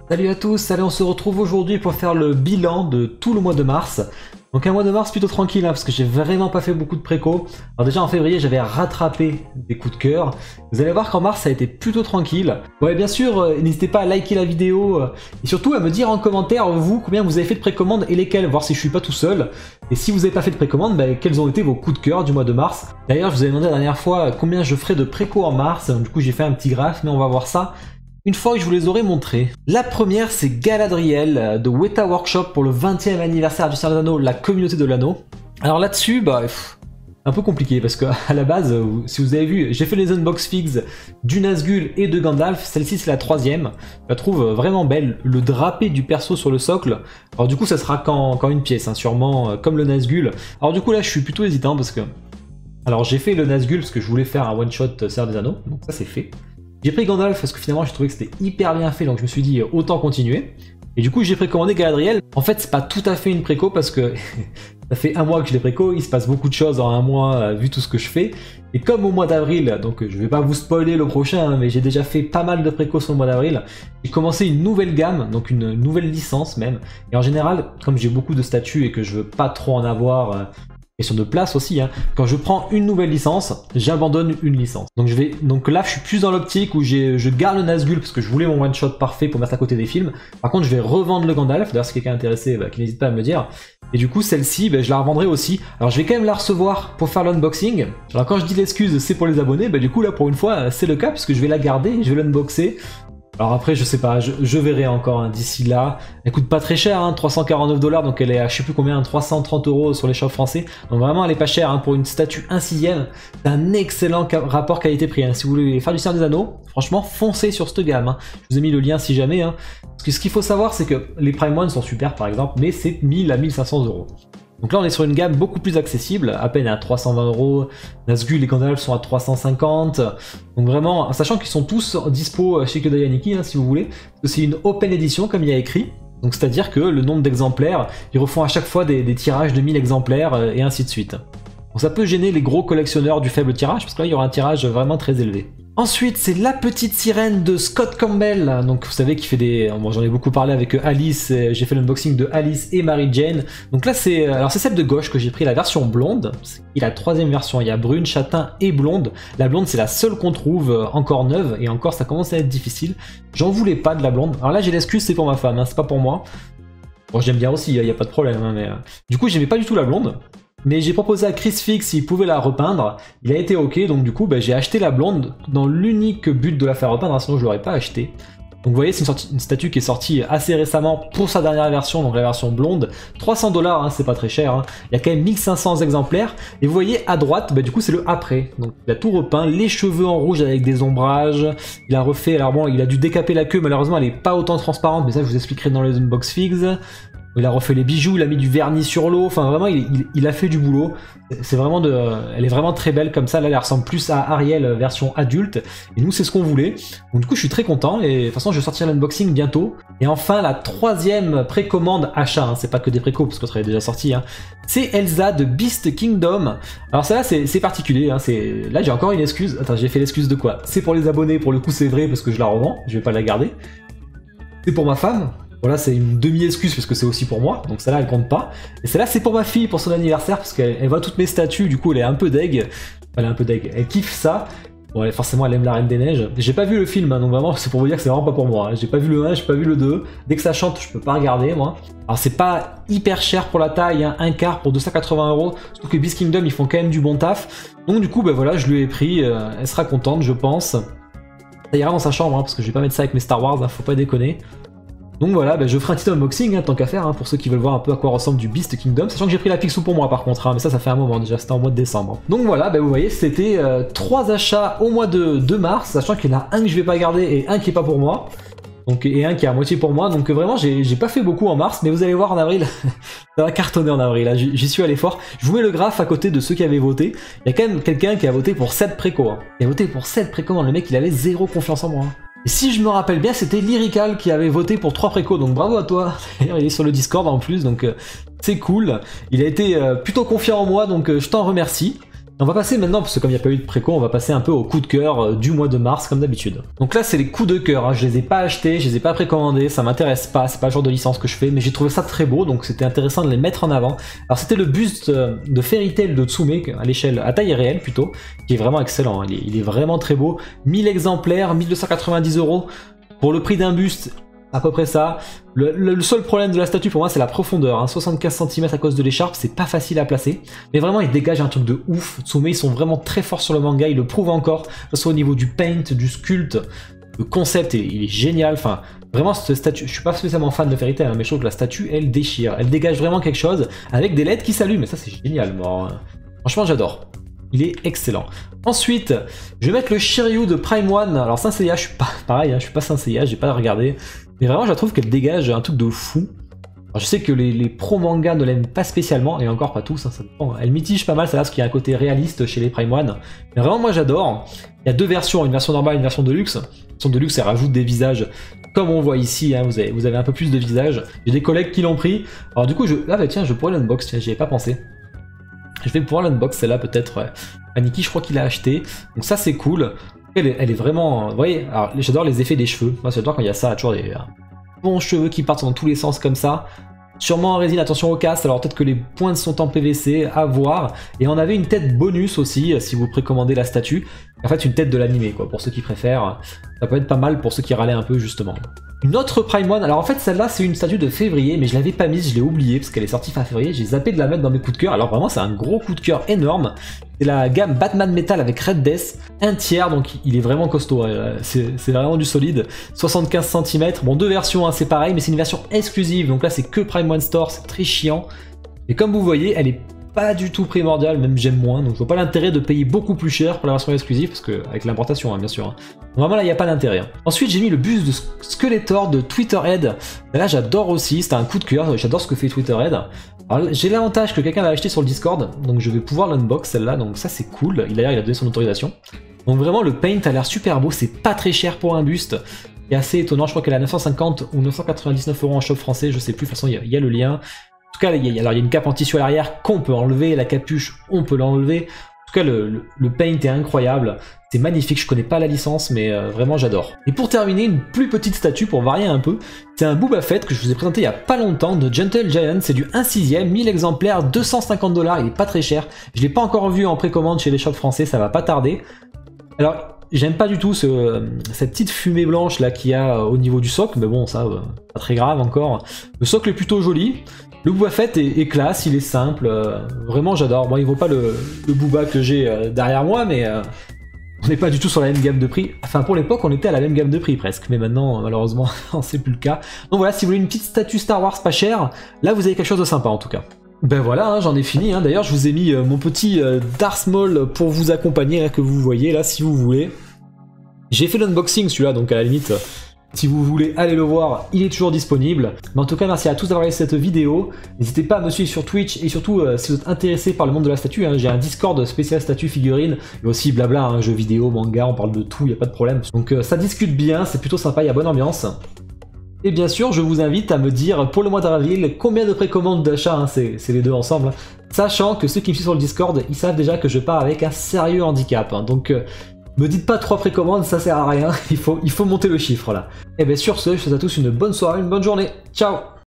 Salut à tous, allez on se retrouve aujourd'hui pour faire le bilan de tout le mois de mars. Donc un mois de mars plutôt tranquille parce que j'ai vraiment pas fait beaucoup de préco. Alors déjà en février j'avais rattrapé des coups de cœur. Vous allez voir qu'en mars ça a été plutôt tranquille. Ouais bien sûr n'hésitez pas à liker la vidéo et surtout à me dire en commentaire vous combien vous avez fait de précommandes et lesquelles, voir si je suis pas tout seul. Et si vous n'avez pas fait de précommande, quels ont été vos coups de cœur du mois de mars. D'ailleurs je vous avais demandé la dernière fois combien je ferais de préco en mars, du coup j'ai fait un petit graphe mais on va voir ça une fois que je vous les aurai montrés. La première, c'est Galadriel de Weta Workshop pour le 20e anniversaire du Seigneur des Anneaux, la communauté de l'anneau. Alors là-dessus, un peu compliqué parce que à la base, si vous avez vu, j'ai fait les unbox figs du Nazgûl et de Gandalf. Celle-ci, c'est la troisième. Je la trouve vraiment belle. Le drapé du perso sur le socle. Alors du coup, ça sera qu'en une pièce, sûrement comme le Nazgûl. Alors du coup, là, je suis plutôt hésitant parce que... Alors j'ai fait le Nazgûl parce que je voulais faire un one-shot Seigneur des Anneaux. Donc ça, c'est fait. J'ai pris Gandalf parce que finalement j'ai trouvé que c'était hyper bien fait, donc je me suis dit autant continuer. Et du coup j'ai précommandé Galadriel. En fait c'est pas tout à fait une préco parce que ça fait un mois que je l'ai préco, il se passe beaucoup de choses en un mois vu tout ce que je fais. Et comme au mois d'avril, donc je vais pas vous spoiler le prochain, mais j'ai déjà fait pas mal de préco sur le mois d'avril, j'ai commencé une nouvelle gamme, donc une nouvelle licence même. Et en général, comme j'ai beaucoup de statuts et que je veux pas trop en avoir... question de place aussi, quand je prends une nouvelle licence, j'abandonne une licence. Donc là, je suis plus dans l'optique où je garde le Nazgûl parce que je voulais mon one-shot parfait pour mettre à côté des films. Par contre, je vais revendre le Gandalf. D'ailleurs, si quelqu'un est intéressé, qui n'hésite pas à me le dire. Et du coup, celle-ci, je la revendrai aussi. Alors, je vais quand même la recevoir pour faire l'unboxing. Alors, quand je dis l'excuse, c'est pour les abonnés. Du coup, là, pour une fois, c'est le cas puisque je vais la garder, je vais l'unboxer. Alors après, je sais pas, je verrai encore d'ici là. Elle coûte pas très cher, 349 $, donc elle est à je sais plus combien, 330 € sur les shops français. Donc vraiment, elle est pas chère pour une statue 1/6. C'est un excellent rapport qualité-prix. Si vous voulez faire du Seigneur des Anneaux, franchement, foncez sur cette gamme. Je vous ai mis le lien si jamais. Parce que ce qu'il faut savoir, c'est que les Prime One sont super par exemple, mais c'est 1000 à 1500 €. Donc là on est sur une gamme beaucoup plus accessible, à peine à 320 €, Nazgûl et Gandalf sont à 350, donc vraiment, sachant qu'ils sont tous dispo chez Kodayaniki si vous voulez, parce que c'est une open edition comme il y a écrit, donc c'est-à-dire que le nombre d'exemplaires, ils refont à chaque fois des tirages de 1000 exemplaires et ainsi de suite. Donc ça peut gêner les gros collectionneurs du faible tirage, parce que là il y aura un tirage vraiment très élevé. Ensuite, c'est La Petite Sirène de Scott Campbell. Donc, vous savez qu'il fait des... Bon, j'en ai beaucoup parlé avec Alice. J'ai fait l'unboxing de Alice et Mary Jane. Donc là, c'est... Alors, c'est celle de gauche que j'ai pris, la version blonde. C'est la troisième version. Il y a brune, châtain et blonde. La blonde, c'est la seule qu'on trouve encore neuve. Et encore, ça commence à être difficile. J'en voulais pas de la blonde. Alors là, j'ai l'excuse, c'est pour ma femme. C'est pas pour moi. Bon, j'aime bien aussi, il n'y a pas de problème. Mais... Du coup, j'aimais pas du tout la blonde. Mais j'ai proposé à Chris Fix s'il pouvait la repeindre, il a été ok, donc du coup j'ai acheté la blonde dans l'unique but de la faire repeindre, sinon je l'aurais pas acheté. Donc vous voyez c'est une statue qui est sortie assez récemment pour sa dernière version, donc la version blonde, 300 $, c'est pas très cher, il y a quand même 1500 exemplaires, et vous voyez à droite, du coup c'est le après, donc il a tout repeint, les cheveux en rouge avec des ombrages, il a refait, alors bon il a dû décaper la queue, malheureusement elle est pas autant transparente, mais ça je vous expliquerai dans les unbox figs. Il a refait les bijoux, il a mis du vernis sur l'eau, enfin vraiment il a fait du boulot. C'est vraiment elle est vraiment très belle comme ça, là elle ressemble plus à Ariel version adulte, et nous c'est ce qu'on voulait. Donc du coup je suis très content, et de toute façon je vais sortir l'unboxing bientôt. Et enfin la troisième précommande achat, c'est pas que des précos parce que ça est déjà sorti, c'est Elsa de Beast Kingdom. Alors celle-là c'est particulier, là j'ai encore une excuse, attends j'ai fait l'excuse de quoi? C'est pour les abonnés, pour le coup c'est vrai parce que je la revends, je vais pas la garder. C'est pour ma femme. Voilà, c'est une demi-excuse parce que c'est aussi pour moi, donc celle-là elle compte pas. Et celle-là c'est pour ma fille pour son anniversaire parce qu'elle voit toutes mes statues, du coup elle est un peu deg. Elle kiffe ça. Bon, forcément elle aime la Reine des Neiges. J'ai pas vu le film, donc vraiment c'est pour vous dire que c'est vraiment pas pour moi. J'ai pas vu le 1, j'ai pas vu le 2. Dès que ça chante, je peux pas regarder moi. Alors c'est pas hyper cher pour la taille, un quart pour 280 €. Surtout que Beast Kingdom ils font quand même du bon taf. Donc du coup voilà, je lui ai pris, elle sera contente je pense. Ça ira dans sa chambre parce que je vais pas mettre ça avec mes Star Wars, faut pas déconner. Donc voilà, je ferai un petit unboxing tant qu'à faire pour ceux qui veulent voir un peu à quoi ressemble du Beast Kingdom, sachant que j'ai pris la Picsou pour moi par contre, mais ça fait un moment déjà, c'était en mois de décembre. Donc voilà, vous voyez, c'était 3 achats au mois de mars, sachant qu'il y en a un que je vais pas garder et un qui est pas pour moi. Donc, et un qui est à moitié pour moi, donc vraiment j'ai pas fait beaucoup en mars, mais vous allez voir en avril, ça va cartonner en avril, j'y suis allé fort. Je vous mets le graphe à côté de ceux qui avaient voté, il y a quand même quelqu'un qui a voté pour 7 préco, il a voté pour 7 précommandes, le mec il avait zéro confiance en moi. Et si je me rappelle bien, c'était Lyrical qui avait voté pour 3 précos, donc bravo à toi. D'ailleurs, il est sur le Discord en plus, donc c'est cool. Il a été plutôt confiant en moi, donc je t'en remercie. On va passer maintenant, parce que comme il n'y a pas eu de préco, on va passer un peu au coup de cœur du mois de mars comme d'habitude. Donc là c'est les coups de cœur, hein. Je les ai pas achetés, je les ai pas précommandés, ça m'intéresse pas, c'est pas le genre de licence que je fais, mais j'ai trouvé ça très beau, donc c'était intéressant de les mettre en avant. Alors c'était le buste de Fairy Tail de Tsume, à l'échelle, à taille réelle plutôt, qui est vraiment excellent, hein. Il est vraiment très beau. 1000 exemplaires, 1290 € pour le prix d'un buste. À peu près ça. Le seul problème de la statue pour moi c'est la profondeur, hein. 75 cm à cause de l'écharpe, c'est pas facile à placer. Mais vraiment il dégage un truc de ouf. Tsume ils sont vraiment très forts sur le manga, ils le prouvent encore. Que ce soit au niveau du paint, du sculpte, le concept il est génial. Enfin vraiment cette statue, je suis pas spécialement fan de Fairy Tail, hein, mais je trouve que la statue elle déchire. Elle dégage vraiment quelque chose avec des LED qui s'allument, et ça c'est génial. Bon, franchement j'adore. Il est excellent. Ensuite, je vais mettre le Shiryu de Prime One. Alors Saint Seiya, je suis pas pareil, hein, je suis pas Saint Seiya, j'ai pas regardé. Mais vraiment, je la trouve qu'elle dégage un truc de fou. Alors, je sais que les pro-mangas ne l'aiment pas spécialement, et encore pas tous, hein, ça dépend. Elle mitige pas mal, ça là, parce qu'il y a un côté réaliste chez les Prime One. Mais vraiment, moi j'adore. Il y a deux versions, une version normale et une version Deluxe. La version Deluxe, elle rajoute des visages, comme on voit ici, hein, vous avez un peu plus de visages. J'ai des collègues qui l'ont pris. Alors du coup, ah bah tiens, je pourrais l'unbox, j'y avais pas pensé. Je vais pouvoir l'unbox, celle-là peut-être. Ouais. Aniki, je crois qu'il l'a acheté. Donc ça, c'est cool. Elle est vraiment... Vous voyez, alors j'adore les effets des cheveux. Moi, j'adore quand il y a ça, toujours des bons cheveux qui partent dans tous les sens comme ça. Sûrement en résine, attention au casse. Alors peut-être que les pointes sont en PVC, à voir. Et on avait une tête bonus aussi, si vous précommandez la statue. En fait, une tête de l'animé, quoi, pour ceux qui préfèrent. Ça peut être pas mal pour ceux qui râlaient un peu, justement. Une autre Prime One, alors en fait celle-là c'est une statue de février, mais je l'avais pas mise, je l'ai oubliée parce qu'elle est sortie fin février, j'ai zappé de la mettre dans mes coups de cœur. Alors vraiment c'est un gros coup de cœur énorme. C'est la gamme Batman Metal avec Red Death, 1/3, donc il est vraiment costaud, c'est vraiment du solide. 75 cm, bon deux versions, hein, c'est pareil, mais c'est une version exclusive, donc là c'est que Prime One Store, c'est très chiant. Et comme vous voyez, elle est pas du tout primordiale, même j'aime moins, donc je vois pas l'intérêt de payer beaucoup plus cher pour la version exclusive, parce que avec l'importation hein, bien sûr. Hein. Vraiment là il n'y a pas d'intérêt. Hein. Ensuite j'ai mis le buste de Skeletor de Twitterhead. Là j'adore aussi, c'était un coup de cœur, j'adore ce que fait Twitterhead. Alors j'ai l'avantage que quelqu'un l'a acheté sur le Discord, donc je vais pouvoir l'unbox celle-là, donc ça c'est cool. D'ailleurs il a donné son autorisation. Donc vraiment le paint a l'air super beau, c'est pas très cher pour un buste. C'est assez étonnant, je crois qu'elle est à 950 ou 999 € en shop français, je sais plus, de toute façon il y a le lien. En tout cas, il y a une cape en tissu à l'arrière qu'on peut enlever, la capuche, on peut l'enlever. En tout cas, le paint est incroyable. C'est magnifique, je connais pas la licence, mais vraiment j'adore. Et pour terminer, une plus petite statue pour varier un peu. C'est un Boba Fett que je vous ai présenté il y a pas longtemps de Gentle Giant. C'est du 1/6, 1000 exemplaires, 250 $, il est pas très cher. Je l'ai pas encore vu en précommande chez les shops français, ça va pas tarder. Alors, j'aime pas du tout cette petite fumée blanche là qu'il y a au niveau du socle, mais bon, ça, pas très grave encore. Le socle est plutôt joli. Le Boba Fett est classe, il est simple, vraiment j'adore. Bon, il vaut pas le Boba que j'ai derrière moi, mais on n'est pas du tout sur la même gamme de prix. Enfin, pour l'époque, on était à la même gamme de prix presque, mais maintenant, malheureusement, c'est plus le cas. Donc voilà, si vous voulez une petite statue Star Wars pas chère, là vous avez quelque chose de sympa en tout cas. Ben voilà, hein, j'en ai fini. Hein. D'ailleurs, je vous ai mis mon petit Darth Maul pour vous accompagner, là, que vous voyez là, si vous voulez. J'ai fait l'unboxing celui-là, donc à la limite... Si vous voulez aller le voir, il est toujours disponible. Mais en tout cas, merci à tous d'avoir regardé cette vidéo. N'hésitez pas à me suivre sur Twitch et surtout, si vous êtes intéressé par le monde de la statue, hein, j'ai un Discord spécial statue figurine, et aussi blabla, hein, jeux vidéo, manga, on parle de tout, il n'y a pas de problème. Donc ça discute bien, c'est plutôt sympa, il y a bonne ambiance. Et bien sûr, je vous invite à me dire pour le mois d'avril combien de précommandes d'achat, hein, c'est les deux ensemble. Hein, sachant que ceux qui me suivent sur le Discord, ils savent déjà que je pars avec un sérieux handicap. Hein, donc... me dites pas 3 précommandes, ça sert à rien, il faut monter le chiffre là. Et bien sur ce, je vous souhaite à tous une bonne soirée, une bonne journée. Ciao!